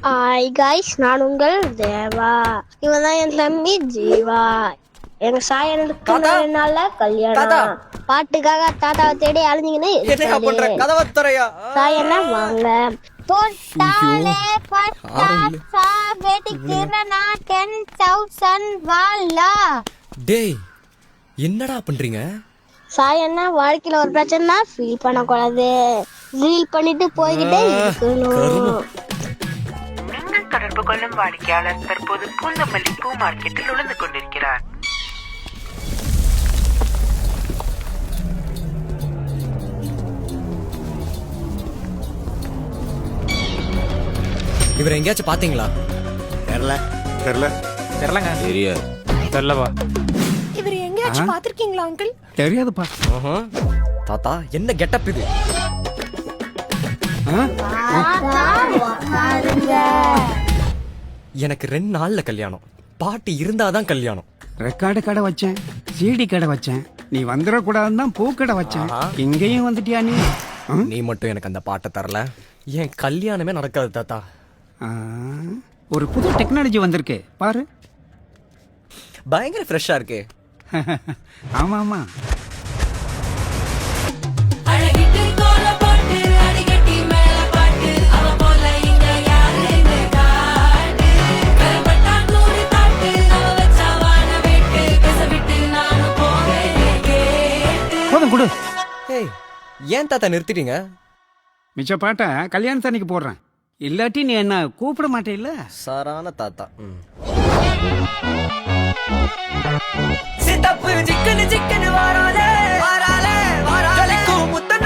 Hi guys, நான் உங்கள் தேவா. இவன் தான் என் தம்பி ஜீவா. எங்க சாயனுக்கு நல்ல கல்யாணம். பாட்டுக்காக தாத்தாவை தேடி அழிஞ்சிங்கன்னு சாயனா வாங்க. போட்டாலே பட்டாசா வெடிக்கிறனா 10,000 வாலா. டேய், என்னடா பண்றீங்க? சாயன்னா வாழ்க்கையில ஒரு பிரச்சனை ஃபீல் பண்ணக்கூடாது, ஃபீல் பண்ணிட்டு போய்கிட்டே இருக்கணும். நீங்கள் தொடர்பு கொள்ளும் வாடிக்கையாளர் தற்போது பூந்தமல்லி பூ மார்க்கெட்டில் உழந்து கொண்டிருக்கிறார். இவரை எங்கேயாச்சும் பாத்தீங்களா? தெரியலங்க. தெரியலவா? இவர் எங்கேயாச்சும் பாத்திருக்கீங்களா அங்கிள்? தெரியாதுப்பா. தாத்தா, என்ன கெட்டப் இது? எனக்கு 2 நாள்ல கல்யாணம். பாட்டி இருந்தாதான் கல்யாணம். ரெக்கார்டு கடை வச்சேன், சிடி கடை வச்சேன், நீ வந்துடக்கூடாதுன்னு தான் பூக்கடை வச்சேன். இங்கேயும் வந்துட்டியா நீ? நீ மட்டும் எனக்கு அந்த பாட்டை தரல, என் கல்யாணமே நடக்காது தாத்தா. ஒரு புது டெக்னாலஜி வந்திருக்கு பாரு. பயங்கர ஃப்ரெஷ்ஷா இருக்கு. ஆமா ஆமா. போதும் கொடு. ஏய், ஏன் தாத்தா நிறுத்திட்டீங்க? மிச்ச பாட்டை கல்யாணத்தன்னைக்கு போடுறேன், இல்லாட்டி நீ என்ன கூப்பிட மாட்டேல்ல. சாரான தாத்தா. சித்தப்பு சிக்கனு சிக்கனு வாராலே வாராலே வாராலே முத்தன